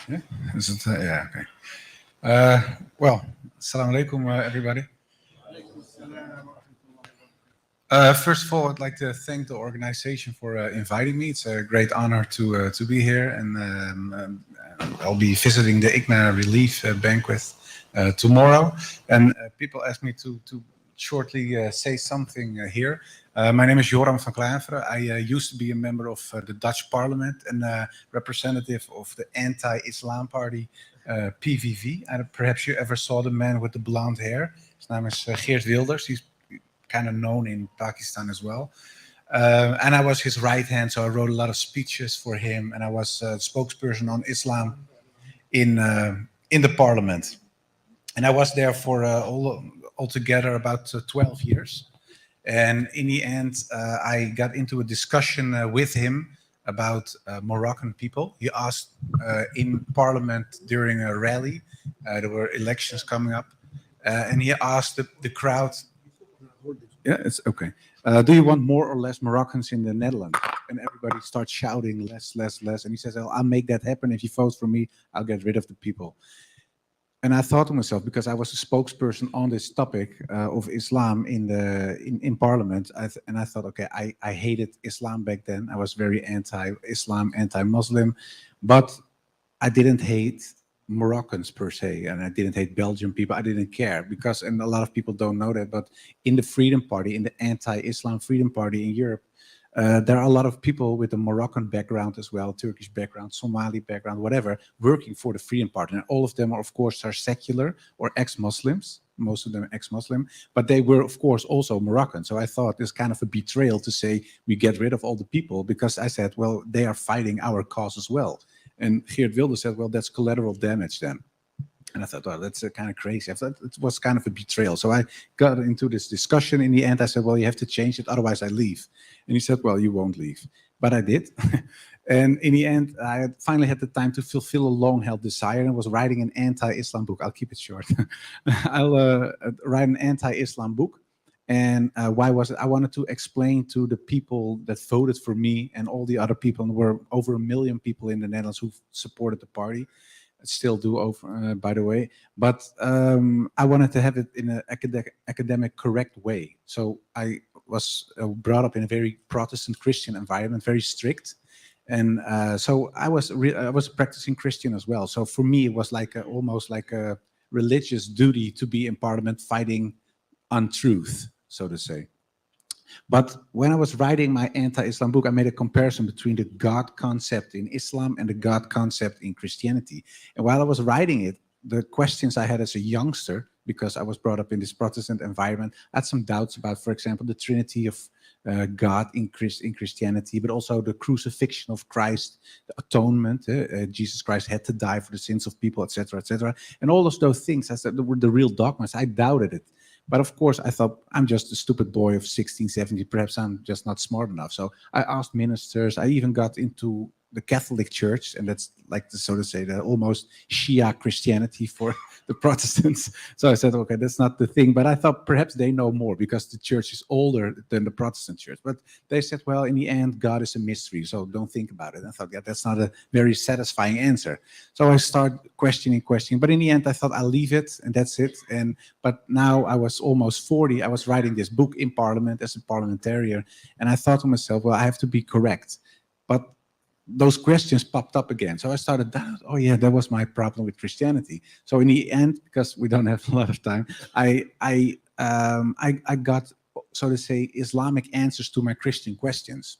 Yeah, is it? Yeah, okay. Well, assalamu alaikum, everybody. First of all, I'd like to thank the organization for inviting me. It's a great honor to be here, and I'll be visiting the IGNA Relief Banquet tomorrow. And people asked me to shortly say something here. My name is Joram van Klaaveren. I used to be a member of the Dutch Parliament and representative of the anti-Islam party PVV. Perhaps you ever saw the man with the blonde hair. His name is Geert Wilders. He's kind of known in Pakistan as well. And I was his right hand, so I wrote a lot of speeches for him, and I was spokesperson on Islam in the parliament. And I was there for altogether about 12 years. And in the end, I got into a discussion with him about Moroccan people. He asked in parliament during a rally, there were elections coming up, and he asked the crowd, yeah, it's okay. Do you want more or less Moroccans in the Netherlands? And everybody starts shouting less, less, less. And he says, "Oh, I'll make that happen. If you vote for me, I'll get rid of the people." And I thought to myself, because I was a spokesperson on this topic of Islam in Parliament, and I thought, okay, I hated Islam back then. I was very anti-Islam, anti-Muslim, but I didn't hate Moroccans per se, and I didn't hate Belgian people. I didn't care because, and a lot of people don't know that, but in the Freedom Party, in the anti-Islam Freedom Party in Europe, there are a lot of people with a Moroccan background as well, Turkish background, Somali background, whatever, working for the Freedom Party. And all of them, are, of course, are secular or ex-Muslims. Most of them are ex-Muslim, but they were, of course, also Moroccan. So I thought it's kind of a betrayal to say we get rid of all the people, because I said, well, they are fighting our cause as well. And Geert Wilders said, well, that's collateral damage then. And I thought, well, that's kind of crazy. I thought it was kind of a betrayal. So I got into this discussion. In the end, I said, well, you have to change it, otherwise I leave. And he said, well, you won't leave. But I did. And in the end, I had finally had the time to fulfill a long-held desire, and was writing an anti-Islam book. I'll keep it short. I'll write an anti-Islam book. And why was it? I wanted to explain to the people that voted for me and all the other people, and there were over 1 million people in the Netherlands who supported the party, still do over, by the way. But I wanted to have it in an academic correct way. So I was brought up in a very Protestant Christian environment, very strict. And so I was a practicing Christian as well. So for me, it was like almost like a religious duty to be in parliament fighting untruth, so to say. But when I was writing my anti-Islam book, I made a comparison between the God concept in Islam and the God concept in Christianity. And while I was writing it, the questions I had as a youngster, because I was brought up in this Protestant environment, I had some doubts about, for example, the Trinity of God in Christianity, but also the crucifixion of Christ, the atonement. Jesus Christ had to die for the sins of people, etc., etc. And all of those things, I said, were the real dogmas. I doubted it. But of course, I thought, I'm just a stupid boy of 16, 17. Perhaps I'm just not smart enough. So I asked ministers. I even got into the Catholic Church, and that's like, so to say, the almost Shia Christianity for the Protestants. So I said, okay, that's not the thing. But I thought perhaps they know more because the church is older than the Protestant church. But they said, well, in the end, God is a mystery, so don't think about it. And I thought, yeah, that's not a very satisfying answer. So I started questioning. But in the end, I thought I'll leave it, and that's it. But now I was almost 40. I was writing this book in Parliament as a parliamentarian, and I thought to myself, well, I have to be correct. But those questions popped up again. So I started, oh yeah, that was my problem with Christianity. So in the end, because we don't have a lot of time, I got, so to say, Islamic answers to my Christian questions.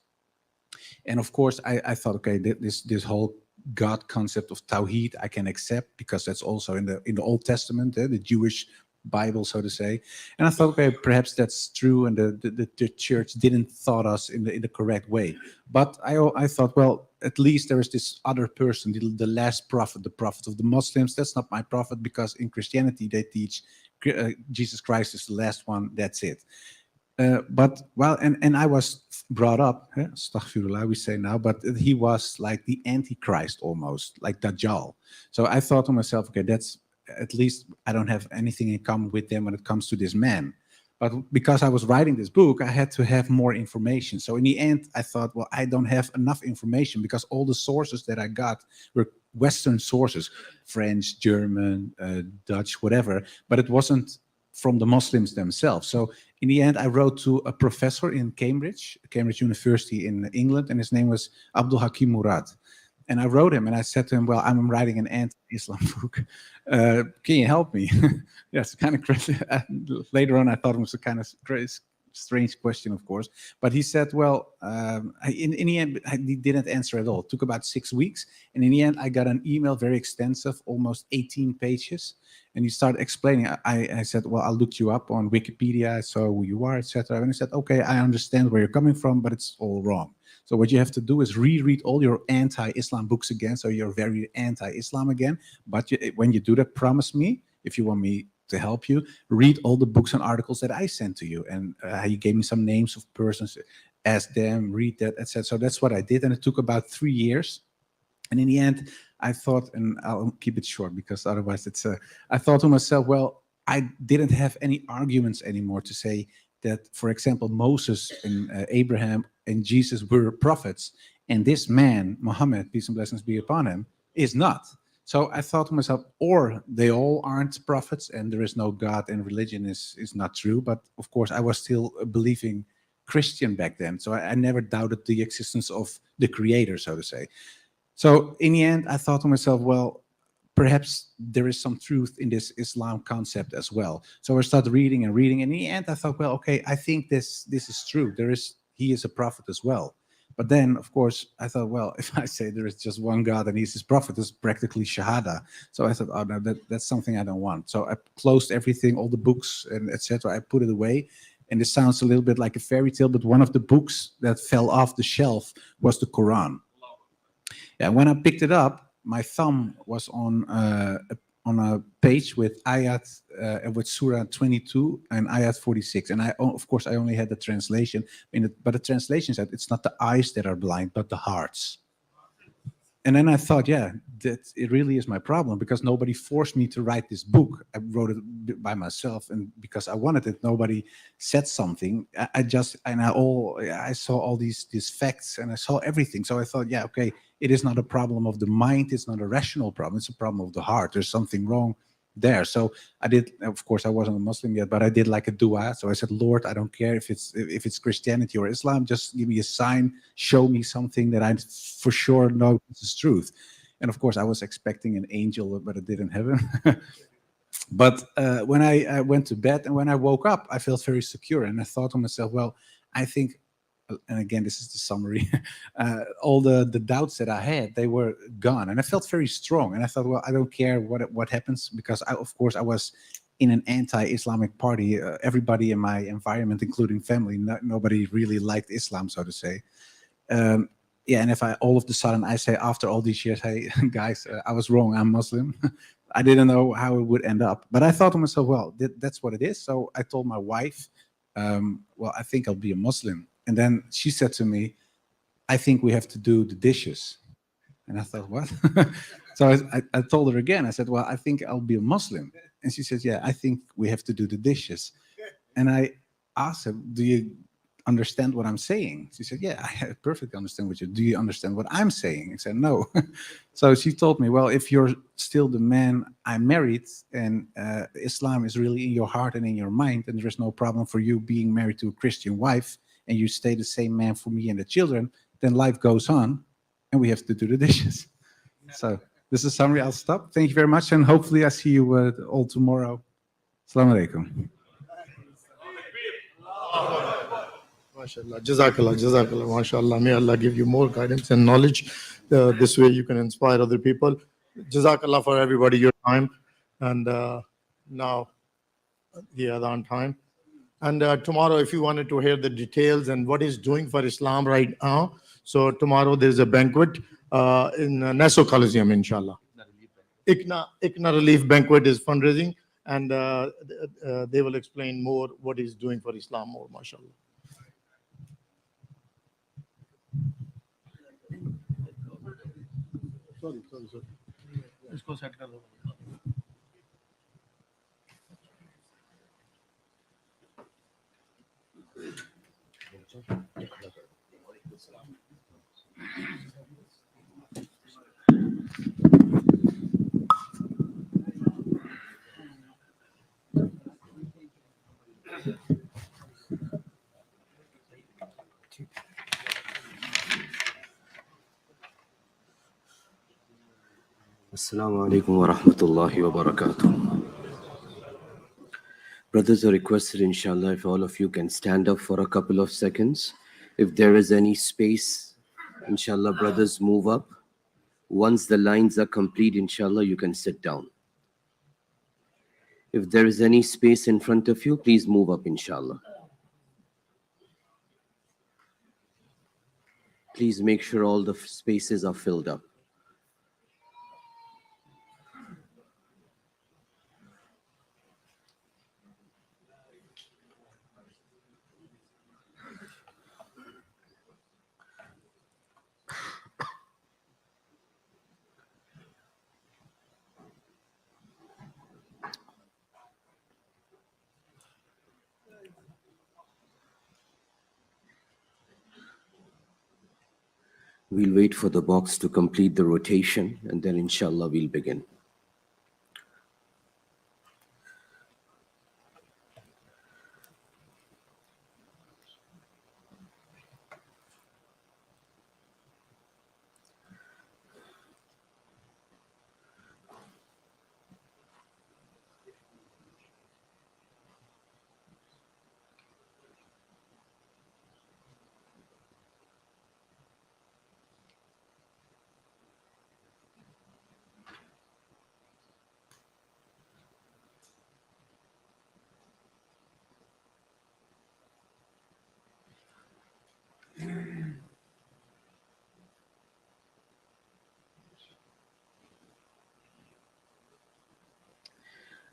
And of course, I thought, okay, this whole God concept of Tawhid I can accept, because that's also in the Old Testament, the Jewish Bible, so to say. And I thought, okay, perhaps that's true, and the church didn't thought us in the correct way. But I thought, well, at least there is this other person, the last prophet, the prophet of the Muslims. That's not my prophet, because in Christianity they teach Jesus Christ is the last one. That's it. But well, and I was brought up, astaghfirullah, we say now, but he was like the Antichrist almost, like Dajjal. So I thought to myself, okay, that's, at least I don't have anything in common with them when it comes to this man. But because I was writing this book, I had to have more information. So in the end, I thought, well, I don't have enough information because all the sources that I got were Western sources, French, German, Dutch, whatever. But it wasn't from the Muslims themselves. So in the end, I wrote to a professor in Cambridge University in England, and his name was Abdul Hakim Murad. And I wrote him and I said to him, well, I'm writing an anti-Islam book. Can you help me? Yes, kind of crazy. Later on, I thought it was a kind of strange question, of course. But he said, well, in the end, he didn't answer at all. It took about 6 weeks. And in the end, I got an email, very extensive, almost 18 pages. And he started explaining. I said, well, I looked you up on Wikipedia. I saw who you are, etc. And he said, okay, I understand where you're coming from, but it's all wrong. So what you have to do is reread all your anti-Islam books again. So you're very anti-Islam again. But when you do that, promise me, if you want me to help you, read all the books and articles that I sent to you. And he gave me some names of persons, ask them, read that, etc. So that's what I did. And it took about 3 years. And in the end, I thought, and I'll keep it short because otherwise I thought to myself, well, I didn't have any arguments anymore to say that, for example, Moses and Abraham and Jesus were prophets, and this man, Muhammad, peace and blessings be upon him, is not. So I thought to myself, or they all aren't prophets and there is no God and religion is not true. But of course, I was still a believing Christian back then. So I never doubted the existence of the creator, so to say. So in the end, I thought to myself, well, perhaps there is some truth in this Islam concept as well. So I started reading and reading, and in the end, I thought, well, okay, I think this is true. He is a prophet as well. But then, of course, I thought, well, if I say there is just one God and he's his prophet, it's practically shahada. So I thought, oh no, that's something I don't want. So I closed everything, all the books and etc. I put it away. And this sounds a little bit like a fairy tale, but one of the books that fell off the shelf was the Quran. Yeah, when I picked it up, my thumb was on a page with with Surah 22 and ayat 46, and of course I only had the translation in it, but the translation said it's not the eyes that are blind, but the hearts. And then I thought, yeah, that it really is my problem because nobody forced me to write this book. I wrote it by myself, and because I wanted it, nobody said something. I saw all these facts, and I saw everything. So I thought, yeah, okay, it is not a problem of the mind. It's not a rational problem. It's a problem of the heart. There's something wrong there. So I did. Of course, I wasn't a Muslim yet, but I did like a dua. So I said, Lord, I don't care if it's Christianity or Islam. Just give me a sign. Show me something that I for sure know this is truth. And of course, I was expecting an angel, but it didn't happen. But when I went to bed and when I woke up, I felt very secure. And I thought to myself, well, I think, and again, this is the summary, all the doubts that I had, they were gone. And I felt very strong. And I thought, well, I don't care what happens because, of course, I was in an anti-Islamic party. Everybody in my environment, including family, nobody really liked Islam, so to say. Um, yeah, and if all of a sudden I say after all these years, hey guys, I was wrong, I'm Muslim. I didn't know how it would end up, but I thought to myself, well, that's what it is. So I told my wife, well, I think I'll be a Muslim. And then she said to me, I think we have to do the dishes. And I thought, what? So I told her again. I said, well, I think I'll be a Muslim. And she said, yeah, I think we have to do the dishes. And I asked her, do you understand what I'm saying? She said, yeah, I perfectly understand what you do. You understand what I'm saying? I said, no. So she told me, well, if you're still the man I married and Islam is really in your heart and in your mind, and there's no problem for you being married to a Christian wife, and you stay the same man for me and the children, then life goes on and we have to do the dishes. So this is a summary. I'll stop. Thank you very much. And hopefully I see you all tomorrow. Assalamu alaikum. MashaAllah, Jazakallah, Jazakallah, MashaAllah. May Allah give you more guidance and knowledge. This way you can inspire other people. Jazakallah for everybody your time. And now the Adhan time. And tomorrow, if you wanted to hear the details and what he's doing for Islam right now, so tomorrow there's a banquet in Nassau Coliseum, inshallah. ICNA Relief Banquet is fundraising, and they will explain more what he's doing for Islam more, mashallah. Sorry. इसको set कर दो Assalamu alaikum wa rahmatullahi wa barakatuh. Brothers are requested, inshallah, if all of you can stand up for a couple of seconds. If there is any space, inshallah, brothers move up. Once the lines are complete, inshallah, you can sit down. If there is any space in front of you, please move up, inshallah. Please make sure all the spaces are filled up. We'll wait for the box to complete the rotation and then inshallah we'll begin.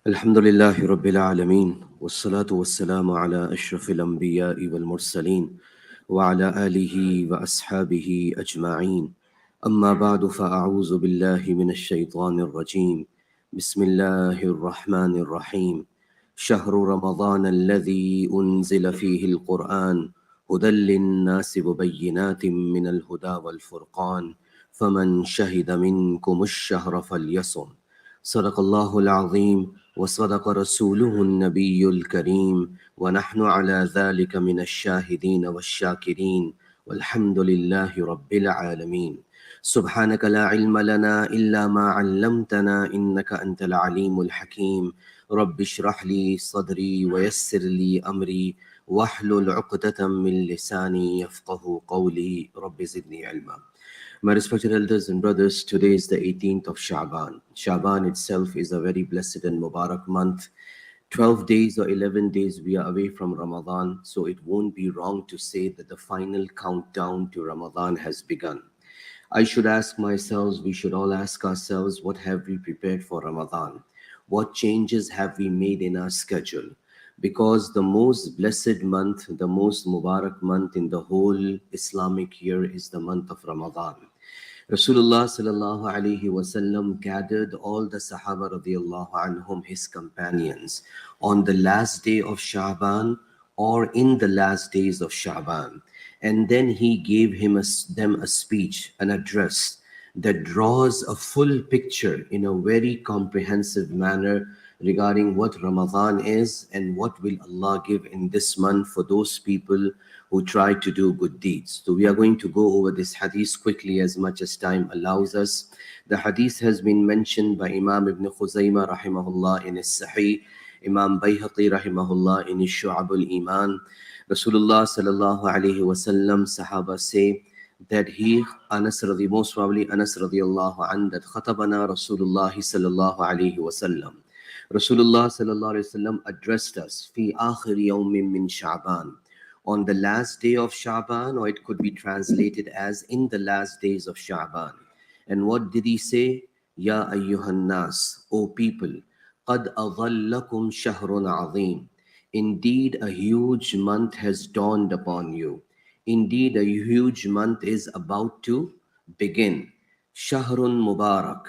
الحمد لله رب العالمين والصلاة والسلام على أشرف الأنبياء والمرسلين وعلى آله وأصحابه أجمعين أما بعد فأعوذ بالله من الشيطان الرجيم بسم الله الرحمن الرحيم شهر رمضان الذي أنزل فيه القرآن هدى للناس وبينات من الهدى والفرقان فمن شهد منكم الشهر فليصم صدق الله العظيم وصدق رسوله النبي الكريم ونحن على ذلك من الشاهدين والشاكرين والحمد لله رب العالمين سبحانك لا علم لنا إلا ما علمتنا إنك أنت العليم الحكيم رب اشرح لي صدري ويسر لي أمري واحلل عقدة من لساني يفقه قولي رب زدني علما. My respected elders and brothers, today is the 18th of Sha'ban. Sha'ban itself is a very blessed and Mubarak month. 12 days or 11 days we are away from Ramadan, so it won't be wrong to say that the final countdown to Ramadan has begun. I should ask myself, we should all ask ourselves, what have we prepared for Ramadan? What changes have we made in our schedule? Because the most blessed month, the most Mubarak month in the whole Islamic year is the month of Ramadan. Rasulullah sallallahu alaihi wasallam gathered all the Sahaba radiallahu anhum, his companions, on the last day of Sha'ban or in the last days of Sha'ban. And then he gave them a speech, an address that draws a full picture in a very comprehensive manner regarding what Ramadan is and what will Allah give in this month for those people who try to do good deeds. So we are going to go over this hadith quickly as much as time allows us. The hadith has been mentioned by Imam Ibn Khuzaymah rahimahullah in his Sahih, Imam Bayhaqi rahimahullah in his Shu'abul Iman. Rasulullah sallallahu alayhi wasallam, Sahaba say that most probably Anas radiallahu an, that khatabana Rasulullah sallallahu alayhi wasallam. Rasulullah sallallahu alayhi wasallam addressed us fi akhir yawmin min Sha'ban, on the last day of Sha'ban, or it could be translated as in the last days of Sha'ban. And what did he say? Ya ayyuhan nas, O people, qad adhallakum shahrun azim. Indeed, a huge month has dawned upon you. Indeed, a huge month is about to begin. Shahrun Mubarak,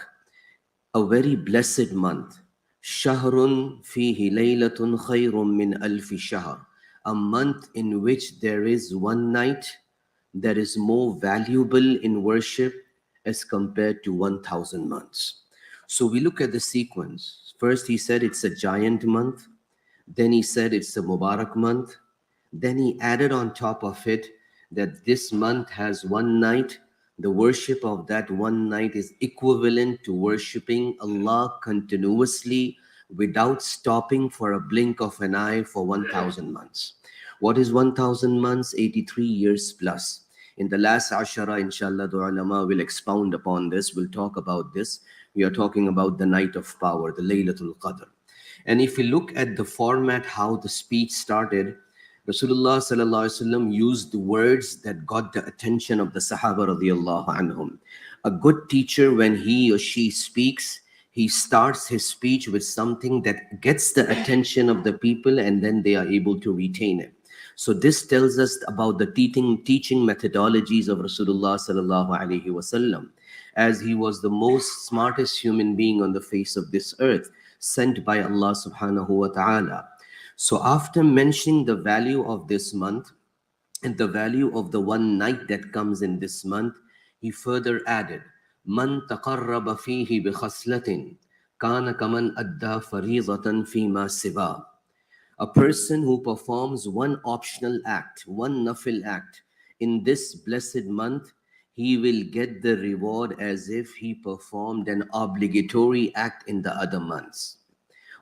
a very blessed month. Shahrun fihi laylatun khayrun min alfi shahr. a month in which there is one night that is more valuable in worship as compared to 1,000 months. So we look at the sequence. First, he said it's a giant month. Then he said it's a Mubarak month. Then he added on top of it that this month has one night. The worship of that one night is equivalent to worshipping Allah continuously without stopping for a blink of an eye for 1,000 months. What is 1,000 months? 83 years plus. In the last Ashara, inshallah, the ulama will expound upon this. We'll talk about this. We are talking about the night of power, the Laylatul Qadr. And if we look at the format, how the speech started, Rasulullah sallallahu alaihi wasallam used the words that got the attention of the Sahaba radiyallahu anhum. A good teacher, when he or she speaks, he starts his speech with something that gets the attention of the people, and then they are able to retain it. So this tells us about the teaching methodologies of Rasulullah sallallahu alaihi wasallam, as he was the most smartest human being on the face of this earth, sent by Allah subhanahu wa ta'ala. So after mentioning the value of this month and the value of the one night that comes in this month, he further added, Man taqarraba fihi bi khaslatin kana kaman adda faridatan fima siva. A person who performs one optional act, one nafil act in this blessed month, he will get the reward as if he performed an obligatory act in the other months.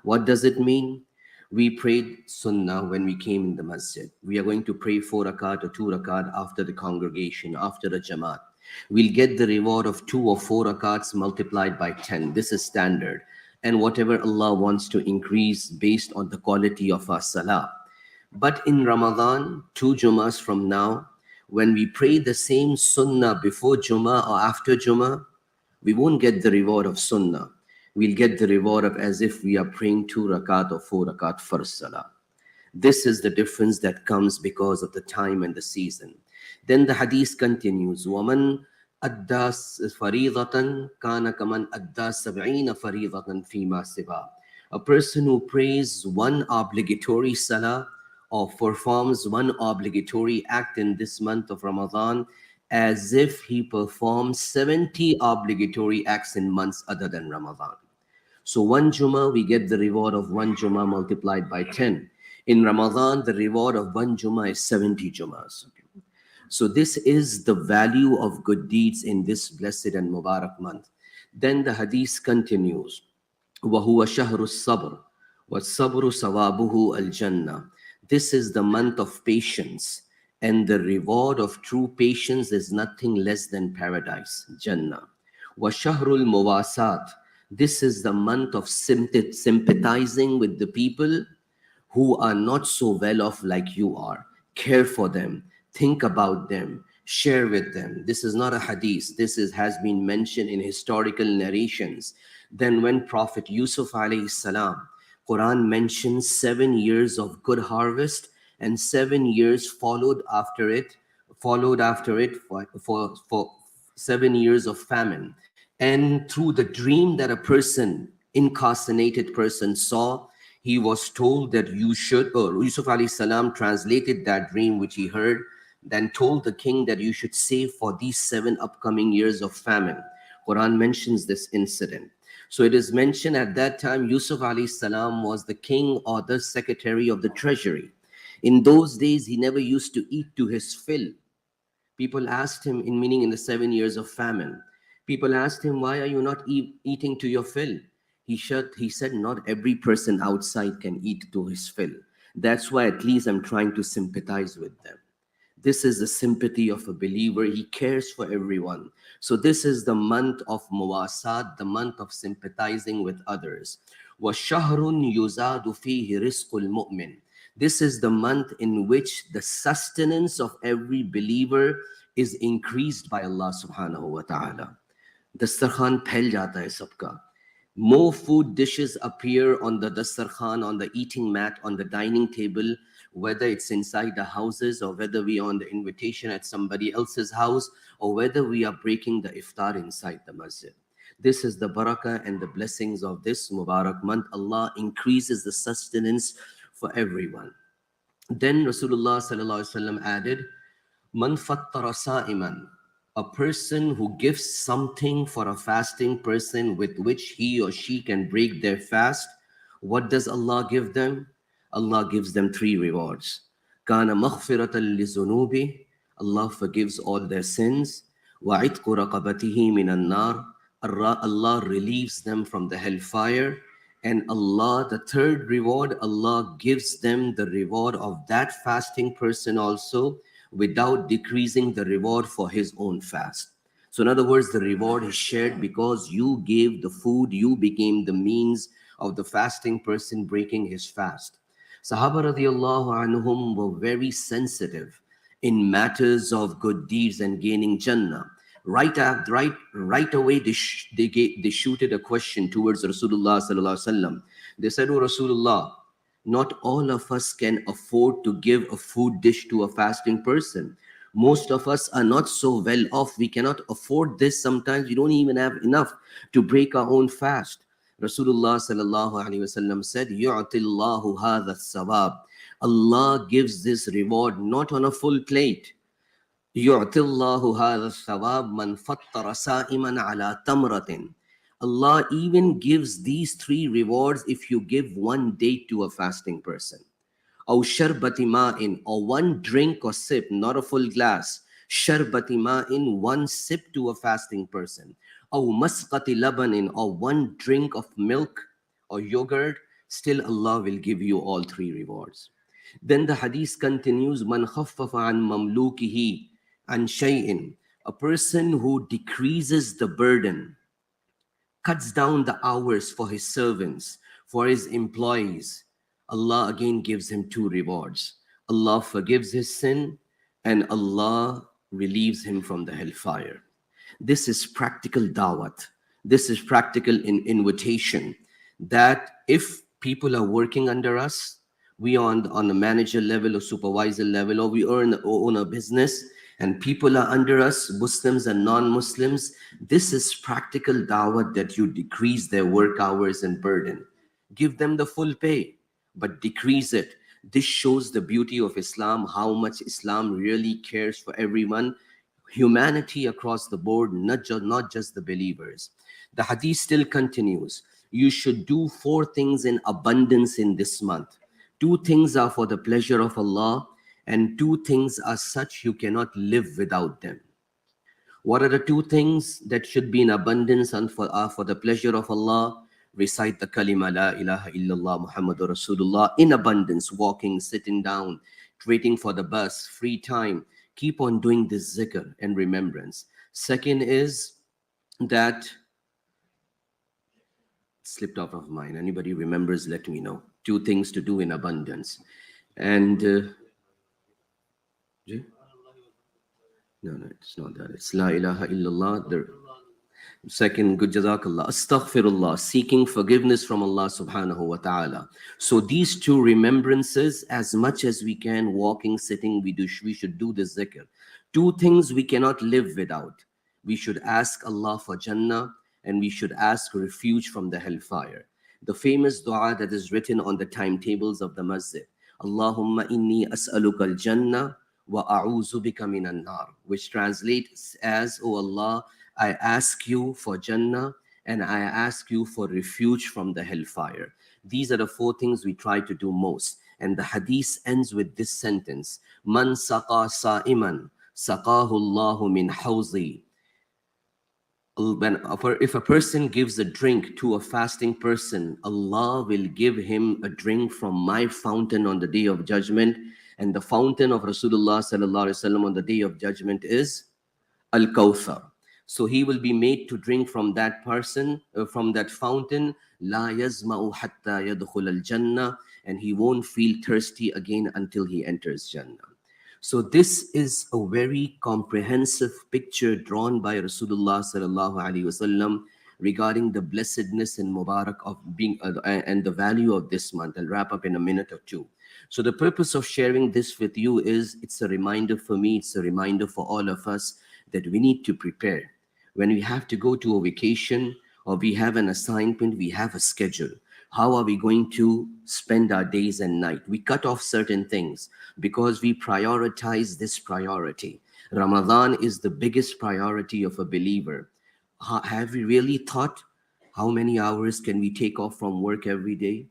What does it mean? We prayed sunnah when we came in the masjid. We are going to pray 4 rakat or 2 rakat after the congregation, after the jamaat. We'll get the reward of 2 or 4 rakats multiplied by 10. This is standard. And whatever Allah wants to increase based on the quality of our salah. But in Ramadan, 2 Jummahs from now, when we pray the same sunnah before Jummah or after Jummah, we won't get the reward of sunnah. We'll get the reward of as if we are praying 2 rakat or 4 rakat first salah. This is the difference that comes because of the time and the season. Then the hadith continues, وَمَنْ أَدَّى فَرِيضَةً كَانَ كَمَنْ أَدَّى سَبْعِينَ فَرِيضَةً فِي مَا سِوَى. A person who prays one obligatory salah or performs one obligatory act in this month of Ramadan as if he performs 70 obligatory acts in months other than Ramadan. So one Jummah, we get the reward of one Jummah multiplied by 10. In Ramadan, the reward of one Jummah is 70 Jummahs. So this is the value of good deeds in this blessed and Mubarak month. Then the hadith continues, وَهُوَ شَهْرُ الصَّبْرِ وَالصَّبْرُ سَوَابُهُ الْجَنَّةِ. This is the month of patience, and the reward of true patience is nothing less than paradise, Jannah. وَشَهْرُ الْمُوَاسَاتِ. This is the month of sympathizing with the people who are not so well off like you are. Care for them, think about them, share with them. This is not a hadith. This has been mentioned in historical narrations. Then when Prophet Yusuf alayhi salam, Quran mentions 7 years of good harvest and 7 years followed after it for 7 years of famine. And through the dream that a person, incarcerated person saw, he was told that Yusuf alayhi salam translated that dream which he heard, then told the king that you should save for these 7 upcoming years of famine. Quran mentions this incident. So it is mentioned at that time Yusuf alayhi salam was the king or the secretary of the treasury. In those days, he never used to eat to his fill. People asked him, in the 7 years of famine, people asked him, why are you not eating to your fill? He said, not every person outside can eat to his fill. That's why at least I'm trying to sympathize with them. This is the sympathy of a believer. He cares for everyone. So this is the month of muwasat, the month of sympathizing with others. وَشَهْرٌ يُزَادُ فِيهِ رِزْقُ الْمُؤْمِنِ. This is the month in which the sustenance of every believer is increased by Allah subhanahu wa ta'ala. Dastarkhan phel jata hai sabka. More food dishes appear on the dastarkhan, on the eating mat, on the dining table, whether it's inside the houses or whether we are on the invitation at somebody else's house or whether we are breaking the iftar inside the masjid. This is the barakah and the blessings of this Mubarak month. Allah increases the sustenance for everyone. Then Rasulullah sallallahu alaihi wasallam added, Man fattara sa'iman, a person who gives something for a fasting person with which he or she can break their fast. What does Allah give them? Allah gives them three rewards. Kana maghfiratan li zunubi, Allah forgives all their sins. Wa itqu raqabatihi minan nar, Allah relieves them from the hellfire. And Allah, the third reward, Allah gives them the reward of that fasting person also, without decreasing the reward for his own fast. So, in other words, the reward is shared because you gave the food, you became the means of the fasting person breaking his fast. Sahaba radiallahu anhum were very sensitive in matters of good deeds and gaining Jannah. Right away, they shooted a question towards Rasulullah sallallahu alaihi wasallam. They said, "Oh Rasulullah, not all of us can afford to give a food dish to a fasting person. Most of us are not so well off. We cannot afford this. Sometimes we don't even have enough to break our own fast." Rasulullah sallallahu alaihi wasallam said, "Yu'tillahu hadha sawab." Allah gives this reward not on a full plate. يُعْطِ اللَّهُ هَذَا الثَّوَابَ مَنْ فَطَّرَ سَائِمًا عَلَى تَمْرَةٍ. Allah even gives these three rewards if you give one date to a fasting person. أو شربة ماء, or one drink or sip, not a full glass. شربة ماء, one sip to a fasting person. أو مسقة لبن, or one drink of milk or yogurt. Still Allah will give you all three rewards. Then the hadith continues, Man khaffafa an mamlukihi an shay'in, a person who decreases the burden, cuts down the hours for his servants, for his employees, Allah again gives him two rewards. Allah forgives his sin and Allah relieves him from the hellfire. This is practical dawat. This is practical invitation that if people are working under us, we are on a manager level or supervisor level, or we own a business, and people are under us, Muslims and non-Muslims, this is practical dawah that you decrease their work hours and burden. Give them the full pay, but decrease it. This shows the beauty of Islam, how much Islam really cares for everyone, humanity across the board, not just the believers. The hadith still continues. You should do four things in abundance in this month. Two things are for the pleasure of Allah, and two things are such you cannot live without them. What are the two things that should be in abundance and are for the pleasure of Allah? Recite the kalima la ilaha illallah Muhammadur Rasulullah in abundance, walking, sitting down, waiting for the bus, free time. Keep on doing this zikr and remembrance. Second is that slipped out of mind. Anybody remembers, let me know. Two things to do in abundance. And no, it's not that. It's La ilaha illallah. The second, good jazakallah. Astaghfirullah, seeking forgiveness from Allah subhanahu wa ta'ala. So these two remembrances, as much as we can, walking, sitting, we should do this zikr. Two things we cannot live without. We should ask Allah for Jannah, and we should ask refuge from the hellfire. The famous dua that is written on the timetables of the masjid. Allahumma inni as'aluka al-jannah wa a'udhu bika minan nar, which translates as, "O Allah, I ask you for Jannah and I ask you for refuge from the hellfire." These are the four things we try to do most. And the hadith ends with this sentence, "Man saqa sa'iman, saqahu Allahu min hawzi." If a person gives a drink to a fasting person, Allah will give him a drink from my fountain on the day of judgment. And the fountain of Rasulullah sallallahu alaihi wasallam on the day of judgment is Al-Kawthar. So he will be made to drink from that person, from that fountain, La yazma'u hatta yadkhul al-jannah, and he won't feel thirsty again until he enters Jannah. So this is a very comprehensive picture drawn by Rasulullah sallallahu alaihi wasallam regarding the blessedness and mubarak of being and the value of this month. I'll wrap up in a minute or two. So the purpose of sharing this with you is it's a reminder for me, it's a reminder for all of us that we need to prepare. When we have to go to a vacation or we have an assignment, we have a schedule. How are we going to spend our days and night? We cut off certain things because we prioritize this priority. Ramadan is the biggest priority of a believer. Have we really thought how many hours can we take off from work every day?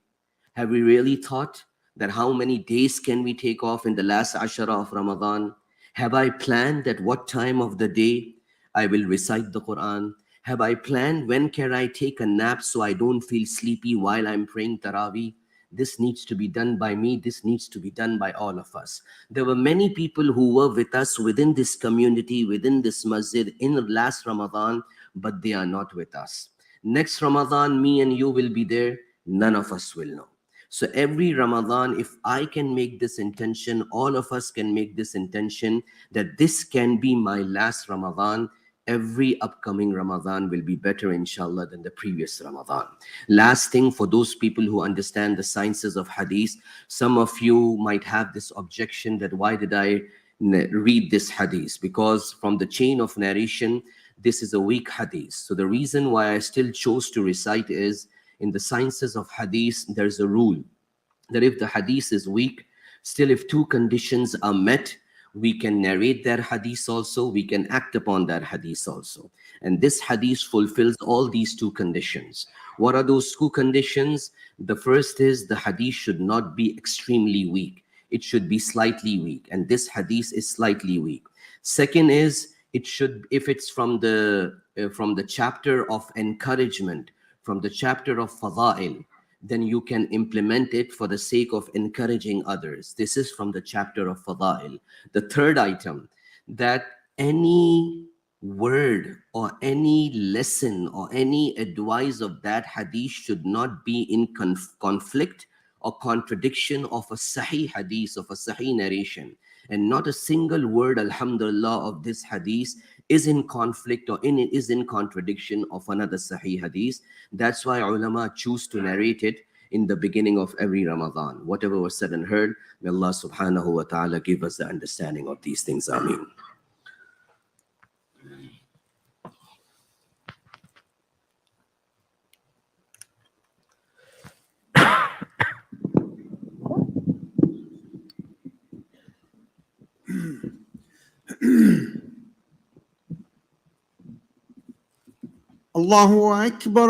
Have we really thought that how many days can we take off in the last ashara of Ramadan? Have I planned at what time of the day I will recite the Quran? Have I planned when can I take a nap so I don't feel sleepy while I'm praying Taraweeh? This needs to be done by me. This needs to be done by all of us. There were many people who were with us within this community, within this masjid in the last Ramadan, but they are not with us. Next Ramadan, me and you will be there. None of us will know. So every Ramadan, if I can make this intention, all of us can make this intention that this can be my last Ramadan. Every upcoming Ramadan will be better, inshallah, than the previous Ramadan. Last thing, for those people who understand the sciences of hadith, some of you might have this objection that why did I read this hadith? Because from the chain of narration, this is a weak hadith. So the reason why I still chose to recite is, in the sciences of hadith, there's a rule that if the hadith is weak, still if two conditions are met, we can narrate that hadith also, we can act upon that hadith also. And this hadith fulfills all these two conditions. What are those two conditions? The first is the hadith should not be extremely weak. It should be slightly weak. And this hadith is slightly weak. Second is, it should, if it's from the chapter of encouragement, from the chapter of fada'il, then you can implement it for the sake of encouraging others. This is from the chapter of fada'il. The third item, that any word or any lesson or any advice of that hadith should not be in conflict or contradiction of a sahih hadith, of a sahih narration. And not a single word, alhamdulillah, of this hadith is in conflict or is in contradiction of another sahih hadith. That's why ulama choose to narrate it in the beginning of every Ramadan. Whatever was said and heard, may Allah subhanahu wa ta'ala give us the understanding of these things. Ameen. الله أكبر.